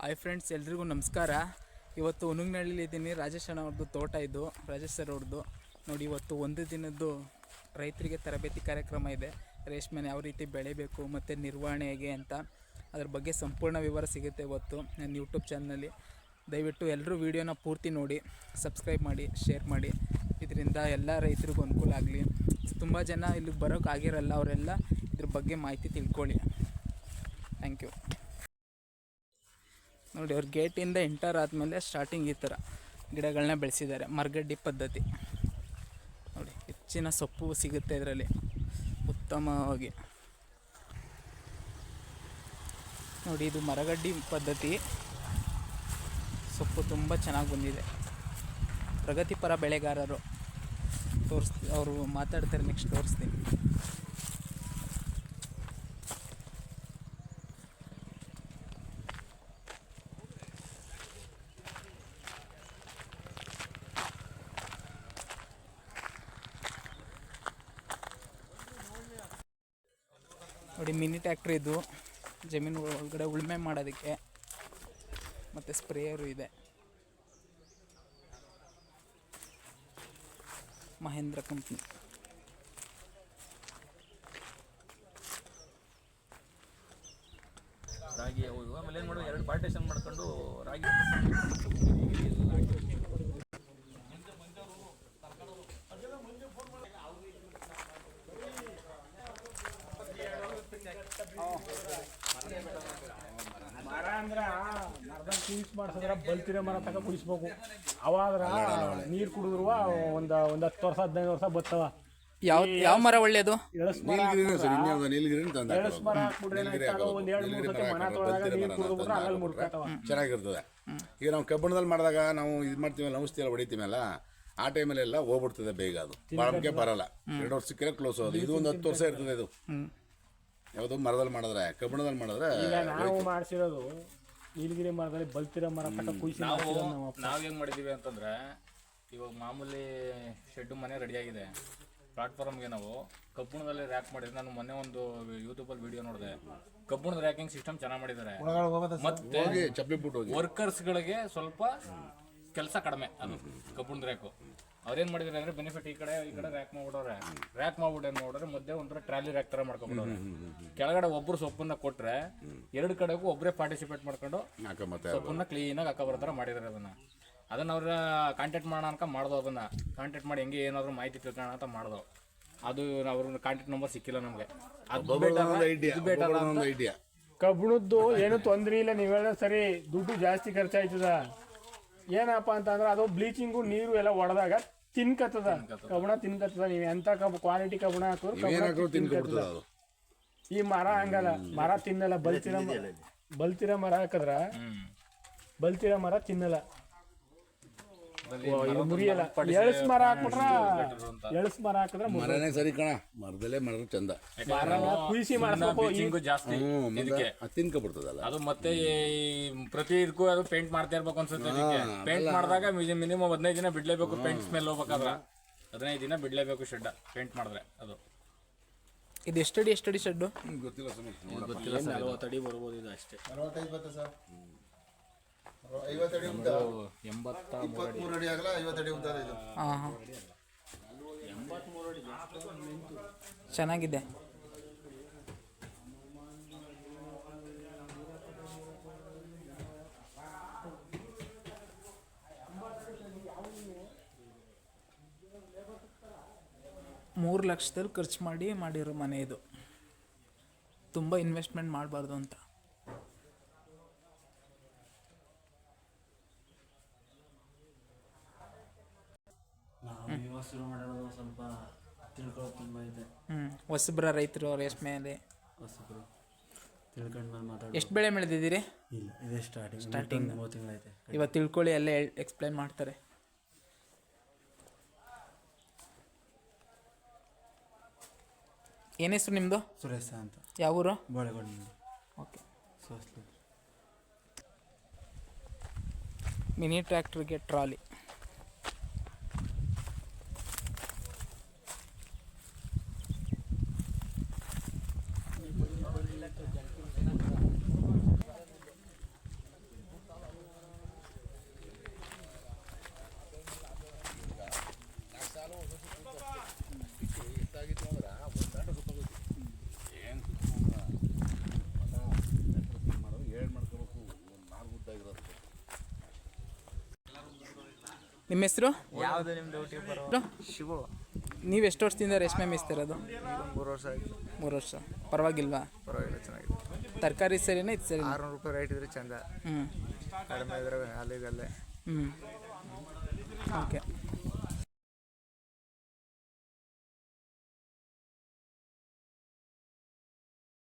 Hi friends, ಎಲ್ರಿಗೂ ನಮಸ್ಕಾರ. ಇವತ್ತು ಉನುಗ್ನಳ್ಳಿಲಿದ್ದೀನಿ. ರಾಜೇಶ್ ಅಣ್ಣ ಅವ್ರದ್ದು ತೋಟ ಇದು, ರಾಜೇಶ್ ಸರ್ ಅವ್ರದ್ದು. ನೋಡಿ, ಇವತ್ತು ಒಂದು ದಿನದ್ದು ರೈತರಿಗೆ ತರಬೇತಿ ಕಾರ್ಯಕ್ರಮ ಇದೆ. ರೇಷ್ಮೆನ ಯಾವ ರೀತಿ ಬೆಳಿಬೇಕು ಮತ್ತು ನಿರ್ವಹಣೆ ಹೇಗೆ ಅಂತ ಅದ್ರ ಬಗ್ಗೆ ಸಂಪೂರ್ಣ ವಿವರ ಸಿಗುತ್ತೆ ಇವತ್ತು ನನ್ನ ಯೂಟ್ಯೂಬ್ ಚಾನಲಲ್ಲಿ. ದಯವಿಟ್ಟು ಎಲ್ಲರೂ ವೀಡಿಯೋನ ಪೂರ್ತಿ ನೋಡಿ, ಸಬ್ಸ್ಕ್ರೈಬ್ ಮಾಡಿ, ಶೇರ್ ಮಾಡಿ. ಇದರಿಂದ ಎಲ್ಲ ರೈತರಿಗೂ ಅನುಕೂಲ ಆಗಲಿ. ತುಂಬ ಜನ ಇಲ್ಲಿಗೆ ಬರೋಕ್ಕಾಗಿರಲ್ಲ, ಅವರೆಲ್ಲ ಇದ್ರ ಬಗ್ಗೆ ಮಾಹಿತಿ ತಿಳ್ಕೊಳ್ಳಿ. Thank you. ನೋಡಿ, ಅವ್ರ ಗೇಟಿಂದ ಎಂಟರ್ ಆದಮೇಲೆ ಸ್ಟಾರ್ಟಿಂಗ್ ಈ ಥರ ಗಿಡಗಳನ್ನ ಬೆಳೆಸಿದ್ದಾರೆ. ಮರಗಡ್ಡಿ ಪದ್ಧತಿ ನೋಡಿ, ಹೆಚ್ಚಿನ ಸೊಪ್ಪು ಸಿಗುತ್ತೆ ಇದರಲ್ಲಿ ಉತ್ತಮವಾಗಿ. ನೋಡಿ, ಇದು ಮರಗಡ್ಡಿ ಪದ್ಧತಿ. ಸೊಪ್ಪು ತುಂಬ ಚೆನ್ನಾಗಿ ಬಂದಿದೆ. ಪ್ರಗತಿಪರ ಬೆಳೆಗಾರರು ಅವರು ಮಾತಾಡ್ತಾರೆ. ನೆಕ್ಸ್ಟ್ ತೋರಿಸ್ತೀನಿ. ನೋಡಿ, ಮಿನಿ ಟ್ಯಾಕ್ಟ್ರಿ ಇದು, ಜಮೀನು ಒಳಗಡೆ ಉಳುಮೆ ಮಾಡೋದಕ್ಕೆ. ಮತ್ತು ಸ್ಪ್ರೇಯರು ಇದೆ. ಮಹೇಂದ್ರ ಕಂಪ್ನಿ. ರಾಗಿ ಆಮೇಲೆ ಏನು ಮಾಡೋದು, 2 ಪಾರ್ಟೇಷನ್ ಮಾಡ್ಕೊಂಡು ರಾಗಿ ಮರ ಅಂದ್ರೆ ಮರದಲ್ಲಿ ಕುಯ್ಸ್ ಮಾಡಿಸಿದ್ರೆ ಬಲ್ತಿರೋ ಮರ ತಗ ಕುಡಿಸ್ಬೇಕು. ಅವಾದ್ರ ನೀರು ಕುಡಿದ್ರು ಒಂದು 10 ವರ್ಷ 15 ವರ್ಷ ಬರ್ತವ. ಯಾವ ಮರ ಒಳ್ಳೆಯದು? ಎಳಸ್ ಮರ ಹಾಕ್ಬಿಟ್ರೆ ಒಂದು 2-3 ಸತಿ ಮನ ತೊಳೆದಾಗ ನೀರು ಕುಡಿದ್ಬಿಟ್ರೆ ಅಲ್ಲಲ್ಲಿ ಮುರ್ಕತ್ತವ. ಚೆನ್ನಾಗಿರ್ತದೆ. ಈಗ ನಾವು ಕಬ್ಬಣದಲ್ಲಿ ಮಾಡಿದಾಗ ನಾವು ಇದು ಮಾಡ್ತೀವಲ್ಲ, ಔಷಧಿ ಎಲ್ಲ ಹೊಡಿತೀವಲ್ಲ, ಆ ಟೈಮಲ್ಲೆಲ್ಲ ಹೋಗ್ಬಿಡ್ತದೆ ಬೇಗ. ಅದು ಬಾಳಕ್ಕೆ ಬರಲ್ಲ. 2 ವರ್ಷಕ್ಕೆ ಕ್ಲೋಸ್ ಆಗೋದು. ಇದು ಒಂದು 10 ವರ್ಷ ಇರ್ತದೆ. ಇದು ಯಾವುದೋ ಮರದಲ್ಲಿ ಮಾಡಿದ್ರೆ, ಕಬ್ಬಣದಲ್ಲಿ ಮಾಡಿದ್ರೆ. ಈಗ ನಾವು ಮಾಡಿಸಿರೋದು ನೀಲಗಿರಿ ಮರದಲ್ಲಿ ಬಲ್ತಿರೋ ಮರ ತಕ ಕುಯ್ಸಿ ನಾವು ಏನು ಮಾಡಿದ್ದೀವಿ ಅಂತಂದರೆ, ಇವಾಗ ಮಾಮೂಲಿ ಶೆಡ್ಡು ಮನೆ ರೆಡಿಯಾಗಿದೆ. ಪ್ಲಾಟ್ಫಾರ್ಮ್ಗೆ ನಾವು ಕಬ್ಬಣದಲ್ಲಿ ರ್ಯಾಕ್ ಮಾಡಿದ್ರೆ, ನಾನು ಮೊನ್ನೆ ಒಂದು ಯೂಟ್ಯೂಬಲ್ಲಿ ವಿಡಿಯೋ ನೋಡಿದೆ. ಕಬ್ಬಣದ ರ್ಯಾಕಿಂಗ್ ಸಿಸ್ಟಮ್ ಚೆನ್ನಾಗಿ ಮಾಡಿದ್ದಾರೆ. ಮತ್ತೆ ವರ್ಕರ್ಸ್ಗಳಿಗೆ ಸ್ವಲ್ಪ ಕೆಲಸ ಕಡಿಮೆ. ಅದು ಕಬ್ಬಣದ ರ್ಯಾಕು ಅವ್ರೇನು ಮಾಡಿದ್ದಾರೆ ಅಂದರೆ, ಬೆನಿಫಿಟ್ ಈ ಕಡೆ ರ್ಯಾಕ್ ಮಾಡ್ಬಿಡೋರೆ. ರ್ಯಾಕ್ ಮಾಡ್ಬಿಟ್ಟು ಏನು ಮಾಡಿದ್ರೆ, ಮಧ್ಯೆ ಒಂಥರ ಟ್ರಾಲಿ ರ್ಯಾಕ್ ಥರ ಮಾಡ್ಕೊಂಡ್ಬಿಡೋರೆ. ಕೆಳಗಡೆ ಒಬ್ಬರು ಸೊಪ್ಪನ್ನ ಕೊಟ್ಟರೆ 2 ಕಡೆಗೂ ಒಬ್ಬರೇ ಪಾರ್ಟಿಸಿಪೇಟ್ ಮಾಡ್ಕೊಂಡು ಸೊಪ್ಪನ್ನ ಕ್ಲೀನಾಗಿ ಹಾಕೋ ಥರ ಮಾಡಿದ್ದಾರೆ. ಅದನ್ನು ಅವ್ರ ಕಾಂಟ್ಯಾಕ್ಟ್ ಮಾಡೋಣ ಅಂತ ಮಾಡ್ದೋ. ಅದನ್ನು ಕಾಂಟ್ಯಾಕ್ಟ್ ಮಾಡಿ ಹೆಂಗೆ ಏನಾದರೂ ಮಾಹಿತಿ ತಿಳ್ಕೊಳ್ಳೋಣ ಅಂತ ಮಾಡ್ದೋ. ಅದು ಅವ್ರ ಕಾಂಟ್ಯಾಕ್ಟ್ ನಂಬರ್ ಸಿಕ್ಕಿಲ್ಲ ನಮಗೆ. ಕಬ್ಬಣದ್ದು ಏನು ತೊಂದರೆ ಇಲ್ಲ. ನೀವು ಹೇಳಿದ್ರೆ ಸರಿ, ದುಡ್ಡು ಜಾಸ್ತಿ ಖರ್ಚಾಯ್ತದ. ಏನಪ್ಪ ಅಂತಂದ್ರೆ, ಅದು ಬ್ಲೀಚಿಂಗು ನೀರು ಎಲ್ಲ ಹೊಡೆದಾಗ ತಿನ್ಕತ್ತದ. ಕಬ್ಬಣ ತಿನ್ಕತ್ತದ. ನೀವು ಎಂತ ಕ್ವಾಲಿಟಿ ಕಬ್ಬಣ ಹಾಕಿದ್ರು ತಿನ್ಕತ್ತದ. ಈ ಮರ ಹಂಗಲ್ಲ, ಮರ ತಿನ್ನಲ್ಲ. ಬಲ್ತಿರ ಮರ ಹಾಕಿದ್ರ ಬಲ್ತಿರ ಮರ ತಿನ್ನಲ್ಲ, ಮುರಿಯಲ್ಲ. ಎಳ್ಸ್ ಮರ ಹಾಕ್ಬಿಟ್ರ, ಎಳ್ಸ್ ಮರ ಹಾಕಿದ್ರೆ ಮರನೇ ಸರಿ ಕಣ. ಮರದಲ್ಲೇ ಮರ ಚಂದ. ಕುಯ್ಸಿ ಮಾಡಿಸ್ಬೇಕು ಜಾಸ್ತಿ, ತಿನ್ಕೊಬಿಡ್ತದಲ್ಲ ಅದು. ಮತ್ತೆ ಪ್ರತಿ ಇದಕ್ಕೂ ಅದು ಪೇಂಟ್ ಮಾಡ್ತಾ ಇರ್ಬೇಕು ಅನ್ಸುತ್ತೆ. ಪೇಂಟ್ ಮಾಡಿದಾಗ ಮಿನಿಮಮ್ 15 ದಿನ ಬಿಡ್ಲೇಬೇಕು. ಪೇಂಟ್ ಸ್ಮೆಲ್ ಹೋಗ್ಬೇಕಾದ್ರೆ 15 ದಿನ ಬಿಡ್ಲೇಬೇಕು ಶೆಡ್ ಪೇಂಟ್ ಮಾಡಿದ್ರೆ. ಅದು ಇದು ಎಷ್ಟಡಿ ಶೆಡ್ಡು ಗೊತ್ತಿಲ್ಲ. 40 ಅಡಿ ಬರ್ಬೋದು. ಇದು ಅಷ್ಟೇ. 23 ಅಡಿ ಆಗಲ್ಲ, 50 ಅಡಿ ಉದ್ದ ಇದು. ಹಾಂ, ಚೆನ್ನಾಗಿದೆ. $3 ಲಕ್ಷದಲ್ಲಿ ಖರ್ಚು ಮಾಡಿರೋ ಮನೆ ಇದು. ತುಂಬ ಇನ್ವೆಸ್ಟ್ಮೆಂಟ್ ಮಾಡಬಾರ್ದು ಅಂತ. ಶುರು ಮಾಡೋದು ಸ್ವಲ್ಪ ತಿಳ್ಕೊಳ್ಳೋದು ತುಂಬ ಇದೆ. ಹೊಸಬ್ರ ರೈತರು ರೇಷ್ಮೆಯಲ್ಲಿ ಹೊಸಬ್ರು ತಿಳ್ಕೊಂಡು ಮೇಲೆ ಮಾತಾಡೋದು. ಎಷ್ಟು ಬೆಳೆ ಬೆಳೆದಿದ್ದೀರಿ? ಇಲ್ಲ, ಇದೇ ಸ್ಟಾರ್ಟಿಂಗ್ 3 ತಿಂಗಳೈತೆ. ಇವತ್ತು ತಿಳ್ಕೊಳ್ಳಿ, ಎಲ್ಲ ಎಕ್ಸ್ಪ್ಲೈನ್ ಮಾಡ್ತಾರೆ. ಏನು ಹೆಸರು ನಿಮ್ಮದು? ಸುರೇಶ ಅಂತ. ಯಾವ ಊರು? ಬಾಳೆಗೊಂಡು. ಓಕೆ. ಸೋಸ್ಲು. ಮಿನಿ ಟ್ರ್ಯಾಕ್ಟ್ರಿಗೆ ಟ್ರಾಲಿ. ನಿಮ್ಮ ಹೆಸರು? ಯಾವುದು ನಿಮ್ದು ಡ್ಯೂಟಿ ಬರೋ? ಶಿವು. ನೀವು ಎಷ್ಟು ವರ್ಷದಿಂದ ರೇಷ್ಮೆ ಮೇಯಿಸ್ತಿರೋದು? ಈಗ ಒಂದು 3 ವರ್ಷ ಆಯಿತು. 3 ವರ್ಷ. ಪರವಾಗಿಲ್ವಾ? ಪರವಾಗಿಲ್ಲ, ಚೆನ್ನಾಗಿದೆ. ತರಕಾರಿ ಸರಿನಾ ಇದು ಸರಿ? 600 ರೂಪಾಯಿ ರೇಟ್ ಇದ್ರೆ ಚಂದ, ಹ್ಞೂ ಕಡಿಮೆ ಇದ್ರೆ ಅಲ್ಲಿಗಲ್ಲೇ. ಹ್ಞೂ ಓಕೆ.